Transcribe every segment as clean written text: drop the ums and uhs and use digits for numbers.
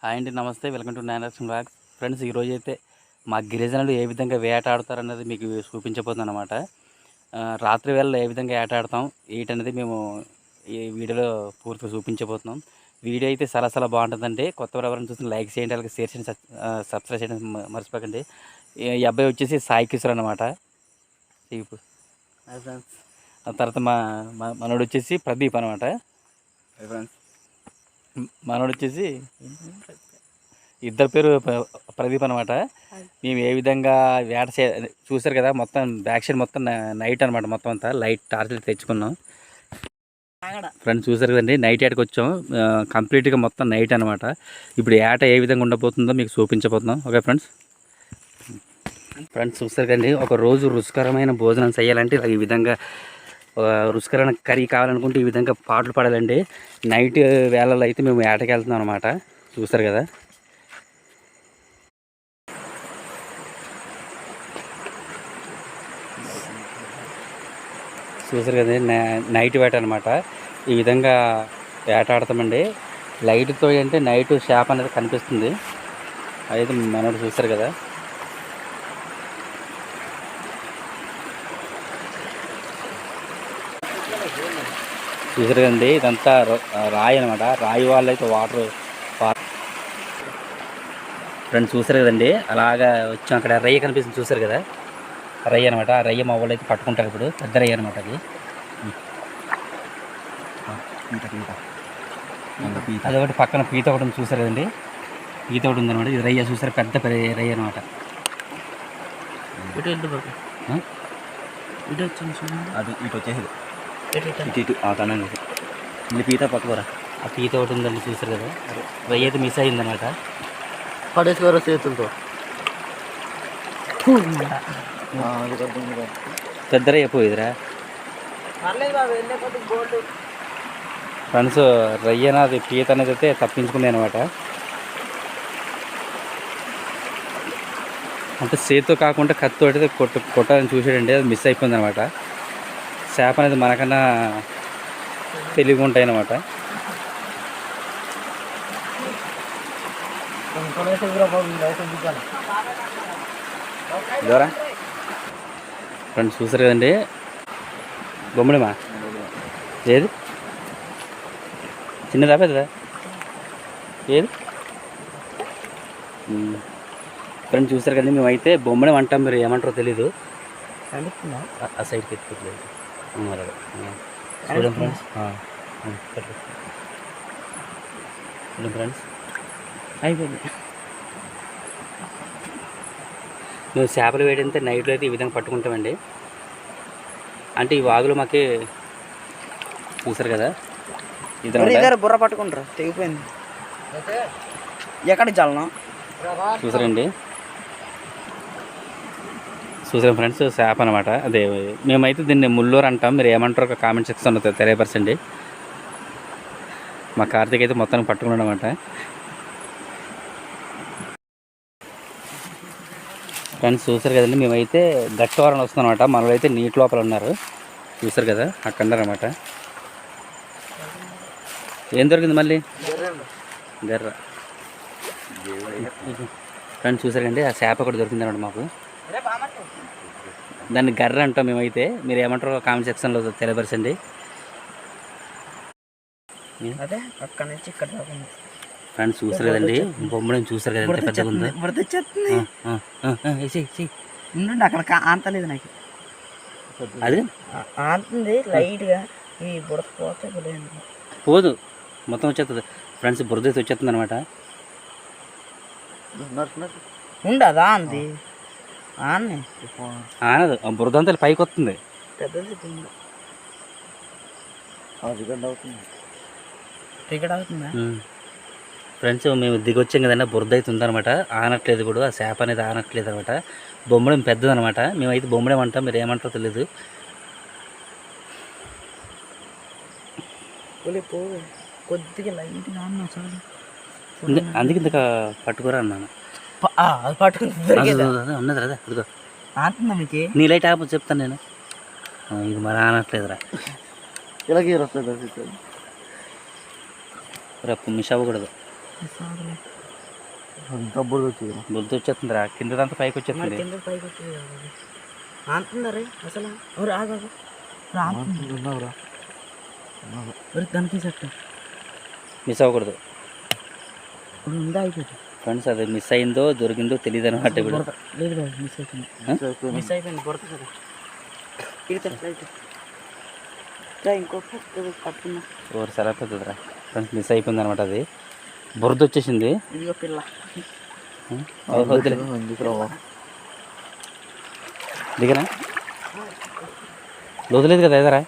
Hi అండి, నమస్తే. Welcome to నానక్షన్ బ్లాగ్స్. ఫ్రెండ్స్, ఈరోజు అయితే మా గిరిజనులు ఏ విధంగా వేటాడతారన్నది మీకు చూపించబోతున్నాను అనమాట. రాత్రి వేళ ఏ విధంగా వేటాడతాం ఏంటనేది మేము ఈ వీడియోలో పూర్తిగా చూపించబోతున్నాం. వీడియో అయితే చాలా బాగుంటుందండి. కొత్త ఎవరైనా చూసిన లైక్ చేయండి, అలాగే షేర్ చేయండి, సబ్స్క్రైబ్ చేయడం మర్చిపోకండి. ఈ అబ్బాయి వచ్చేసి సాయి కిషోర్ అనమాట. ఫ్రెండ్స్, ఆ తర్వాత మా మనోడు వచ్చేసి ప్రదీప్ అనమాట. ఫ్రెండ్స్, మనోడు వచ్చేసి ఇద్దరు పేరు ప్రదీప్ అనమాట. మేము ఏ విధంగా వేట చూసారు కదా, మొత్తం బ్యాక్ సైడ్ మొత్తం నైట్ అనమాట. మొత్తం అంతా లైట్ టార్చ్ తెచ్చుకున్నాం. ఫ్రెండ్స్, చూసారు కదండి, నైట్ ఏటకి వచ్చాం. కంప్లీట్గా మొత్తం నైట్ అనమాట. ఇప్పుడు ఏట ఏ విధంగా ఉండబోతుందో మీకు చూపించబోతున్నాం. Okay friends. చూసారు కదండి, ఒక రోజు రుచికరమైన భోజనం చేయాలంటే ఈ విధంగా రుచికరమైన కర్రీ కావాలనుకుంటే ఈ విధంగా పాటలు పడాలండి. నైట్ వేళల్లో అయితే మేము ఏటకి వెళ్తున్నాం అనమాట. చూసారు కదా. చూసారు కదండి, నైట్ వేట అనమాట. ఈ విధంగా వేట ఆడతామండి. లైట్తో అంటే నైట్ షాప్ అనేది కనిపిస్తుంది. అయితే మనోడు చూసారు కదా. చూసారు కదండి, ఇదంతా రాయి అనమాట. రాయి వాళ్ళు అయితే వాటర్ ఫ్రెండ్స్ చూసారు కదండి. అలాగా వచ్చాం. అక్కడ రయ్య కనిపిస్తుంది, చూసారు కదా. రయ్య అనమాట. ఆ రయ్య మా వాళ్ళు అయితే పట్టుకుంటారు. ఇప్పుడు పెద్ద రయ్య అనమాట. అది ఒకటి పక్కన పీత ఒకటి చూసారు కదండి. పీత ఒకటి ఉందన్నమాట. ఇది రయ్య చూసారు, పెద్ద రయ్య అనమాట. అది ఇటు వచ్చేది ఇటు తనండి. మళ్ళీ పీత పట్టుకోరా. ఆ పీత ఒకటి ఉందండి, చూసారు కదా. రయ్య అయితే మిస్ అయ్యిందనమాట. పడేసుకోరా చేతులతో. పెద్ద రయ్య పోయిదిరా. ఫ్రెండ్స్, రయ్యన అది పీత అనేది అయితే తప్పించుకున్నాయి అనమాట. అంటే చేతితో కాకుండా కత్తితో అయితే కొట్టాలని చూసాడండి. అది మిస్ అయిపోయింది అనమాట. చేప అనేది మనకన్నా తెలివిగా ఉంటాయి అన్నమాట. ఫ్రెండ్స్, చూసారు కదండి, బొమ్మడిమా ఏది చిన్నదా పెద్దదా ఏది. ఫ్రెండ్స్, చూసారు కదండి, మేమైతే బొమ్మడి అంటాం. మీరు ఏమంటారో తెలీదు. ఆ సైడ్కి ఎత్తుకోలేదు. చూడండి ఫ్రెండ్స్. చూడండి ఫ్రెండ్స్, అయిపోయింది. మేము చేపలు వేయడంతో నైట్లో అయితే ఈ విధంగా పట్టుకుంటామండి. అంటే ఈ వాగులు మాకి చూసారు కదా. ఇద్దరు బుర్ర పట్టుకుంటారు, తెగిపోయింది. ఎక్కడికి చల్లనా చూసారండి. చూసాం ఫ్రెండ్స్, చేప అనమాట. అదే మేమైతే దీన్ని ముల్లూరు అంటాం. మీరు ఏమంటారో ఒక కామెంట్ సెక్షన్లో తెలియపరచండి. మా కార్తీక్ అయితే మొత్తానికి పట్టుకున్నాడు అనమాట. ఫ్రెండ్స్, చూసారు కదండి, మేమైతే గట్టివారని వస్తున్నాం అనమాట. మనలో అయితే నీటి లోపల ఉన్నారు. చూసారు కదా, అక్కడ ఉన్నారన్నమాట. ఏం దొరికింది మళ్ళీ? గర్ర. ఫ్రెండ్స్, చూసారు కండి, ఆ చేప కూడా దొరికింది అనమాట మాకు. దాన్ని గర్ర అంటాం మేమైతే. మీరు ఏమంటారో కామెంట్ సెక్షన్లో తెలియపరచండి. ఫ్రెండ్స్, చూసారు కదండి, బొమ్మడిని చూసారు కదండి, ఎంత పెద్దగా ఉందో. అక్కడ ఆంతలేదు నాకు. అది ఆంతుంది లైట్గా. ఈ బుడత పోతే పోదు, మొత్తం వచ్చేస్తుంది. ఫ్రెండ్స్, బురద అయితే వచ్చేస్తుంది అనమాట. ఉండదా అంది ఆనదు, బురద అంతా పైకి వస్తుంది. ఫ్రెండ్స్, మేము దిగొచ్చాం కదండి, బురద అయితే ఉందనమాట. ఆనట్లేదు ఇప్పుడు, ఆ చేప అనేది ఆనట్లేదు అనమాట. బొమ్మడం పెద్దది అనమాట. మేమైతే బొమ్మడం అంటాం. మీరు ఏమంటారో తెలియదు. కొద్దిగా లైట్గా అందుకే ఇంత పట్టుకోరా అన్నాను. ఉన్నది కదా, అదిగో నీ లైట్ ఆపు చెప్తాను నేను. ఇది మరి ఆనట్లేదురా. రేపు మిస్ అవ్వకూడదు. ఇంకా బురద వచ్చింది. బుద్ధి వచ్చేస్తుందిరా, కిందదంతా పైకి మరి వచ్చేస్తుంది. కింద పైకి వచ్చింది కదా. ఆనుతుందరే అసలు ఎవరు ఆగాగు ఉన్నావురా. కనిపించట్టు మిస్ అవ్వకూడదు ఉందా అయిపోయింది. ఫ్రెండ్స్. అది మిస్ అయిందో దొరికిందో తెలియదు అనమాట ఇప్పుడు. లేదు బాబు మిస్ అయిపోయింది. మిస్ అయిపోయింది బుడత కదా. ఇంకో పట్టుకున్నా ఓరు సరిపోతుందిరా ఫ్రెండ్స్. మిస్ అయిపోయింది అనమాట. అది బురద వచ్చేసింది. ఇదిగో పిల్ల. వద్దులే దిగనా, వదిలేదు కదా ఎదరా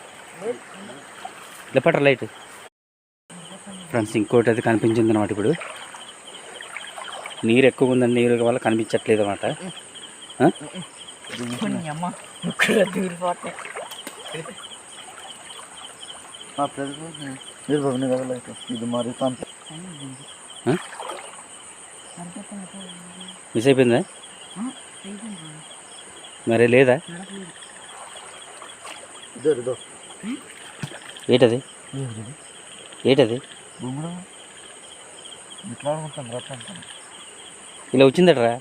లేపట్రా లైట్. ఫ్రెండ్స్ ఇంకోటి అయితే కనిపించింది అనమాట. ఇప్పుడు నీరు ఎక్కువ ఉందని నీరు వల్ల కనిపించట్లేదు అనమాట. అమ్మ దూరిపోతాయి. ఇది మరి మిస్ అయిపోయిందా మరి? లేదా ఏటది ఏటది ఇలా వచ్చిందట్రా.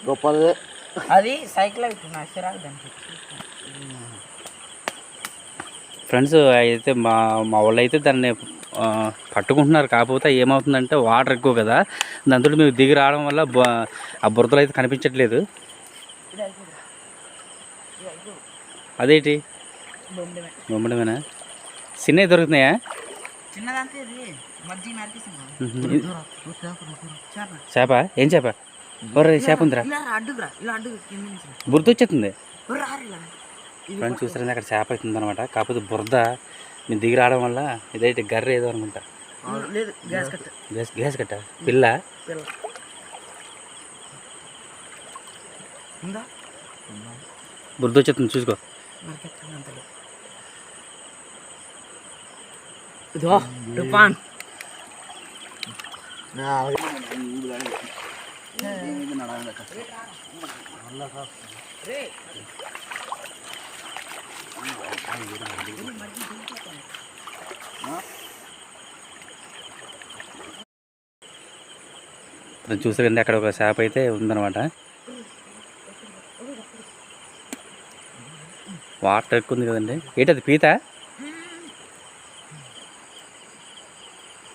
గొప్పదే. అది సైకిల్ అవుతుంది చిరాకు దానికి. ఫ్రెండ్స్ అయితే మా వాళ్ళు అయితే దాన్ని పట్టుకుంటున్నారు. కాకపోతే ఏమవుతుందంటే వాటర్ ఎక్కువ కదా, దాంతో మేము దిగి రావడం వల్ల ఆ బురదలు అయితే కనిపించట్లేదు. అదేంటి బొమ్మడమేనా? చిన్నవి దొరుకుతున్నాయా? చిన్నదంటే ఇది మధ్య నరికేసింది. చేప? ఏం చేప? ఒర్రే చేప ఉందిరా. ఇలా అడ్డుకురా, ఇలా అడ్డుకు కింద నుంచి బురద వచ్చేస్తుంది. రారిలా. ఫ్రెండ్స్ చూసారండి అక్కడ చేప అవుతుంది అనమాట. కాకపోతే బురద మేము దిగి రావడం వల్ల ఇదైతే గర్ర ఏదో అనుకుంటా. లేదు గ్యాస్ కట్ట. గ్యాస్ కట్ట పిల్ల. ఉందా? బురద వచ్చేస్తుంది చూసుకో. ఇదో తుఫాన్. చూసారండి అక్కడ ఒక చేప అయితే ఉందన్నమాట. వాటర్ ఎక్కువ ఉంది కదండి. ఏంటది పీత?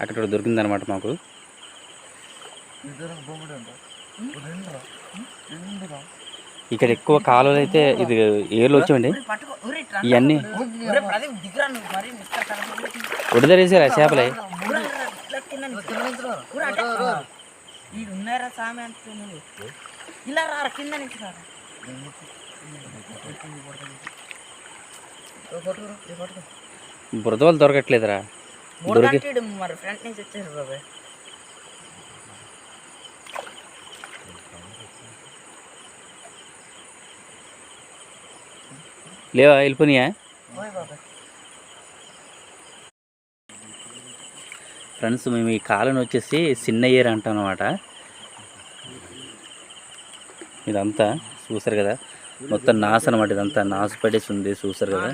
అక్కడ దొరికిందనమాట మాకు. ఇక్కడ ఎక్కువ కాలువలు అయితే ఇది ఏర్లు వచ్చామండి. ఇవన్నీ ఉడదరేసారా చేపలే? ఉన్నారా సామె అంటే ఇలా రారా కింద నుంచి రారా. బురద వాళ్ళు దొరకట్లేదురా. మరి ఫ్రంట్ నుంచి వచ్చారు బాబాయ్. లేవా? వెళ్ళిపోయినాయా? ఫ్రెండ్స్ మేము ఈ కాలం వచ్చేసి చిన్న ఏర్ అంటాం అనమాట. ఇదంతా చూసారు కదా, మొత్తం నాసు అనమాట. ఇదంతా నాసు పడేసి ఉంది చూసారు కదా.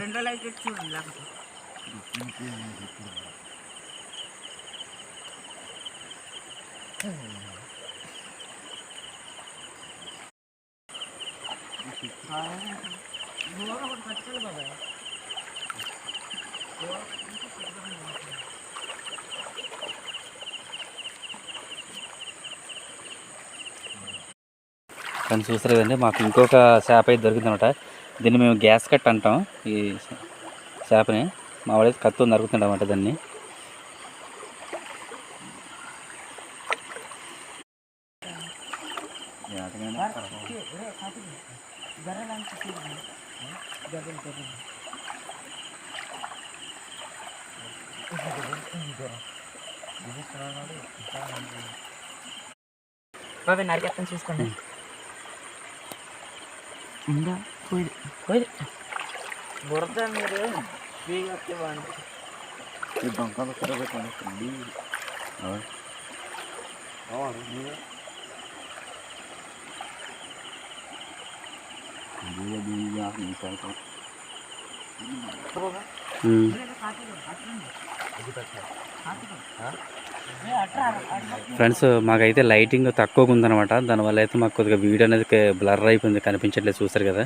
కానీ చూసారు కదండి, మాకు ఇంకొక చేప అయితే దొరికిందనమాట. దీన్ని మేము గ్యాస్ కట్ అంటాం. ఈ చేపని మా వాడైతే కత్తో నరుకుతుండమాట దాన్ని. బాబాయ్ నరికేస్తాను చూసుకోండి. ఉందా? పోయి పోయి బురద మీరు బాగుంది. ఫ్రెండ్స్ మాకైతే లైటింగ్ తక్కువగా ఉందన్నమాట, దానివల్ల అయితే మాకు కొద్దిగా వీడియో అనేది బ్లర్ అయిపోయింది, కనిపించట్లేదు, చూసారు కదా.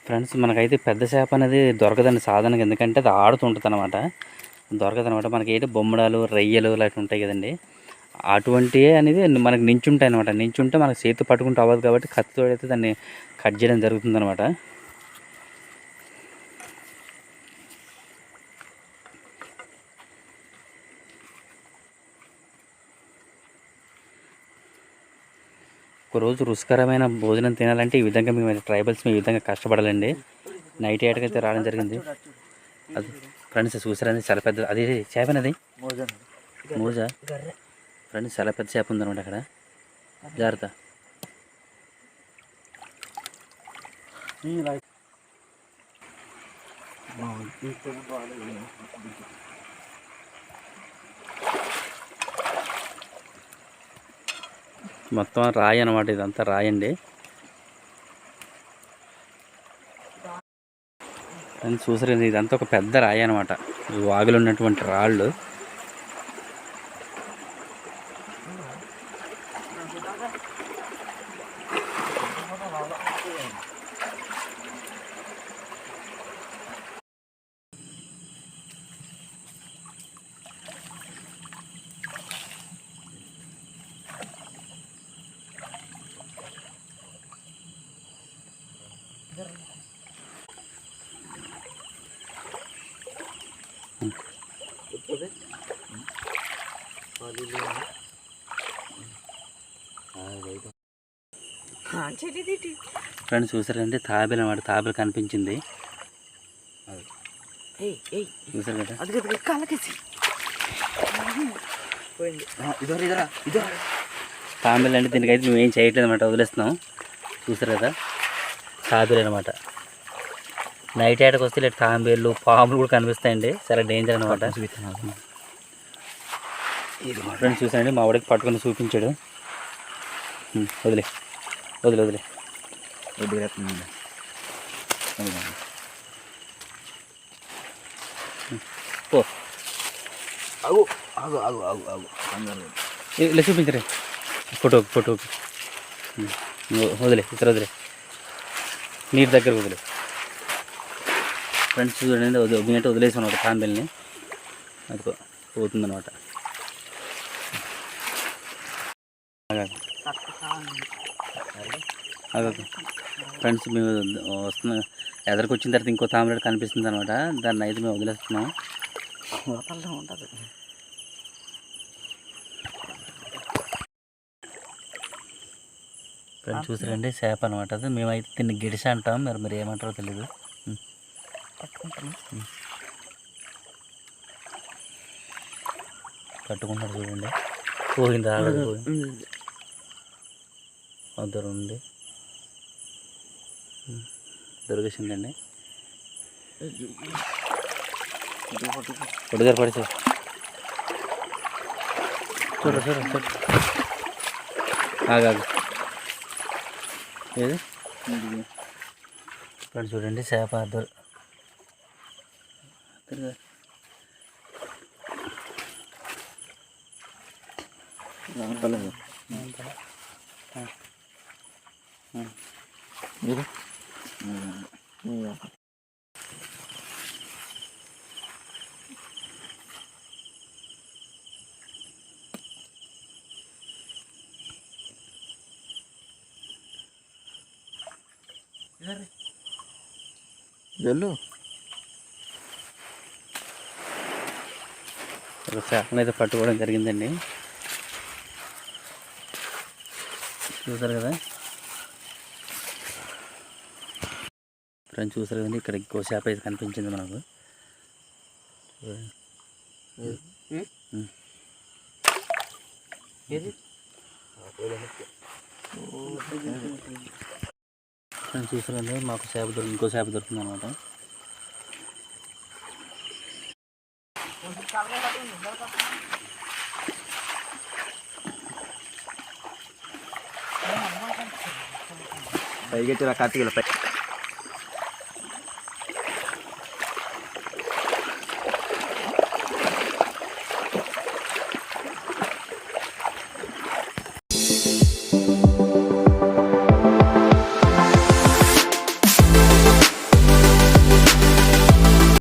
ఫ్రెండ్స్ మనకైతే పెద్ద చేప అనేది దొరకదండి సాధారణంగా, ఎందుకంటే అది ఆడుతుంటుంది అనమాట, దొరకదనమాట. మనకి ఏంటి బొమ్మడాలు, రొయ్యలు ఇలాంటి ఉంటాయి కదండి, అటువంటివే అనేది మనకి నించుంటాయి అనమాట. నించుంటే మనకు చేతి పట్టుకుంటూ అవ్వదు కాబట్టి కత్తితో అయితే దాన్ని కట్ చేయడం జరుగుతుంది అనమాట. ఒకరోజు రుచికరమైన భోజనం తినాలంటే ఈ విధంగా మేము ట్రైబల్స్ ఈ విధంగా కష్టపడాలండి. నైట్ ఏటకైతే రావడం జరిగింది. అది ఫ్రెండ్స్ చూసారని చాలా పెద్ద, అది చేపనది మోజా ఫ్రెండ్స్, చాలా పెద్ద చేప ఉందన్నమాట అక్కడ, జాగ్రత్త. మొత్తం రాయి అనమాట, ఇదంతా రాయండి. ఫ్రెండ్స్ చూసారు, ఇదంతా ఒక పెద్ద రాయి అనమాట, ఈ వాగులో ఉన్నటువంటి రాళ్ళు. ఫ్రెండ్స్ చూసారంటే తాబేలు అనమాట, తాబేలు కనిపించింది, చూసారు కదా. తాబేలు అంటే దీనికైతే మేము ఏం చేయట్లేదు అనమాట, వదిలేస్తున్నాం. చూసారు కదా, తాబేలు అనమాట. నైట్ ఏటకు వస్తే ఇలా తాంబేళ్ళు, పాములు కూడా కనిపిస్తాయండి, చాలా డేంజర్ అనమాట. ఫ్రెండ్స్ చూసానండి, మా వాడికి పట్టుకొని చూపించాడు. వదిలే వదిలే వదిలే ఓ ఇలా చూపించరే, ఫోటోకి వదిలే, ఇక్కడ వదిలే, నీరు దగ్గర వదిలే. ఫ్రెండ్స్ చూడండి, మీట వదిలేసి అనమాట తాంబేల్ని, అది పోతుందన్నమాట. అదే ఫ్రెండ్స్, మేము వస్తున్న ఎదరికి వచ్చిన తర్వాత ఇంకో తాంబేలు కనిపిస్తుంది అనమాట, దాన్ని అయితే మేము వదిలేస్తున్నాం. ఉంటుంది ఫ్రెండ్స్ చూసారండి, చేప అనమాట అది. మేమైతే దీన్ని గిడిస అంటాం, మీరు ఏమంటారో తెలీదు. పట్టుకుంటారు చూడండి, పోయింది, ఆడదు, పోయింది, అద్దరు ఉంది, దొరికేసిందండి. పొడిదారు పడితే చూడ ఆగాగు, ఏది ఇక్కడ చూడండి, చేప అద్దరు. వెళ్ళు, ఒక చేపను అయితే పట్టుకోవడం జరిగిందండి, చూసారు కదా. ఫ్రెండ్స్ చూసారు కదండి, ఇక్కడ ఇంకో చేప అయితే కనిపించింది మనకు. ఫ్రెండ్స్ చూసారు కదండి, మాకు చేప ఇంకో చేప దొరుకుతుంది అనమాట. పైకి కార్తీక